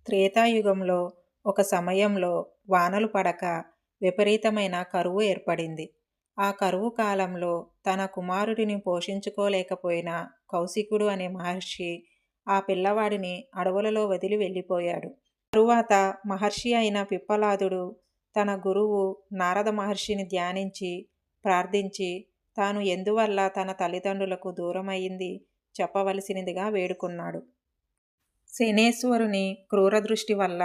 త్రేతాయుగంలో ఒక సమయంలో వానలు పడక విపరీతమైన కరువు ఏర్పడింది. ఆ కరువు కాలంలో తన కుమారుడిని పోషించుకోలేకపోయిన కౌశికుడు అనే మహర్షి ఆ పిల్లవాడిని అడవులలో వదిలి వెళ్ళిపోయాడు. తరువాత మహర్షి అయిన పిప్పలాదుడు తన గురువు నారద మహర్షిని ధ్యానించి ప్రార్థించి తాను ఎందువల్ల తన తల్లిదండ్రులకు దూరమయ్యింది చెప్పవలసినదిగా వేడుకున్నాడు. శనేశ్వరుని క్రూరదృష్టి వల్ల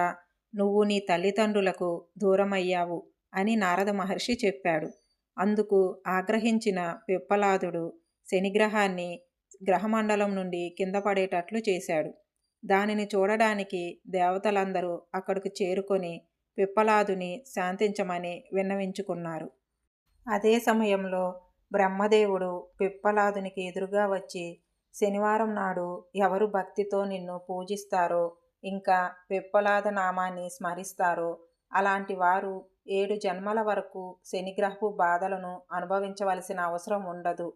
నువ్వు నీ తల్లిదండ్రులకు దూరమయ్యావు అని నారద మహర్షి చెప్పాడు. అందుకు ఆగ్రహించిన పిప్పలాదుడు శనిగ్రహాన్ని గ్రహమండలం నుండి కింద పడేటట్లు చేశాడు. దానిని చూడడానికి దేవతలందరూ అక్కడికి చేరుకొని పిప్పలాదుని శాంతించమని విన్నవించుకున్నారు. అదే సమయంలో బ్రహ్మదేవుడు పిప్పలాదునికి ఎదురుగా వచ్చి, శనివారం నాడు ఎవరు భక్తితో నిన్ను పూజిస్తారో ఇంకా పిప్పలాద నామాన్ని స్మరిస్తారో అలాంటి వారు 7 జన్మల వరకు శనిగ్రహపు బాధలను అనుభవించవలసిన అవసరం ఉండదు.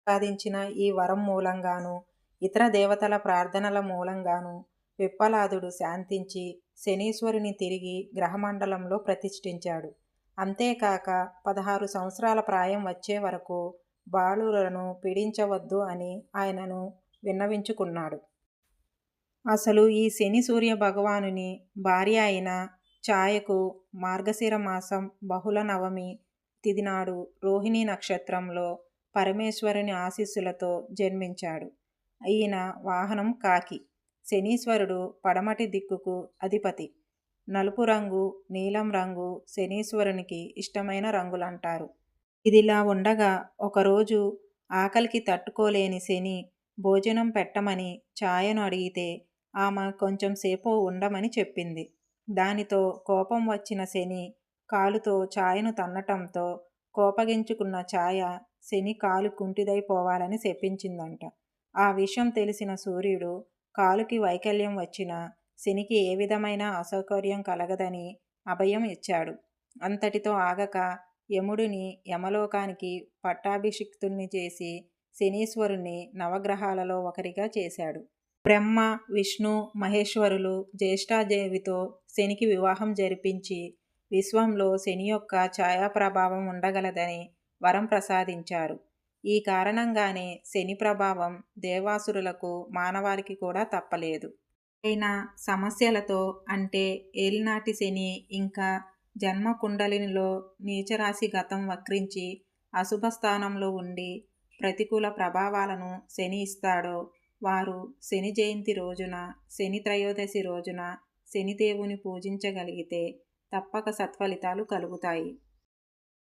సాధించిన ఈ వరం మూలంగాను ఇతర దేవతల ప్రార్థనల మూలంగాను పిప్పలాదుడు శాంతించి శనీశ్వరుని తిరిగి గ్రహమండలంలో ప్రతిష్ఠించాడు. అంతేకాక 16 సంవత్సరాల ప్రాయం వచ్చే వరకు బాలులను పీడించవద్దు అని ఆయనను విన్నవించుకున్నాడు. అసలు ఈ శని సూర్య భగవానుని భార్య అయిన ఛాయకు మార్గశిర మాసం బహుళ నవమి తిథి నాడు రోహిణీ నక్షత్రంలో పరమేశ్వరుని ఆశీస్సులతో జన్మించాడు. ఈయన వాహనం కాకి. శనీశ్వరుడు పడమటి దిక్కుకు అధిపతి. నలుపు రంగు, నీలం రంగు శనీశ్వరునికి ఇష్టమైన రంగులంటారు. ఇదిలా ఉండగా ఒకరోజు ఆకలికి తట్టుకోలేని శని భోజనం పెట్టమని ఛాయను అడిగితే ఆమె కొంచెం సేపు ఉండమని చెప్పింది. దానితో కోపం వచ్చిన శని కాలుతో ఛాయను తన్నటంతో కోపగించుకున్న ఛాయ శని కాలు కుంటిదైపోవాలని శపించిందంట. ఆ విషయం తెలిసిన సూర్యుడు కాలుకి వైకల్యం వచ్చినా శనికి ఏ విధమైన అసౌకర్యం కలగదని అభయం ఇచ్చాడు. అంతటితో ఆగక యముడిని యమలోకానికి పట్టాభిషిక్తుణ్ణి చేసి శనీశ్వరుణ్ణి నవగ్రహాలలో ఒకరిగా చేశాడు. బ్రహ్మ, విష్ణు, మహేశ్వరులు జ్యేష్ఠాదేవితో శనికి వివాహం జరిపించి విశ్వంలో శని యొక్క ఛాయాప్రభావం ఉండగలదని వరం ప్రసాదించారు. ఈ కారణంగానే శని ప్రభావం దేవాసురులకు మానవాళికి కూడా తప్పలేదు. అయినా సమస్యలతో అంటే ఏలినాటి శని ఇంకా జన్మ కుండలినిలో నీచరాశి గతం వక్రించి అశుభ స్థానంలో ఉండి ప్రతికూల ప్రభావాలను శని ఇస్తాడో వారు శని జయంతి రోజున, శని త్రయోదశి రోజున శనిదేవుని పూజించగలిగితే తప్పక సత్ఫలితాలు కలుగుతాయి.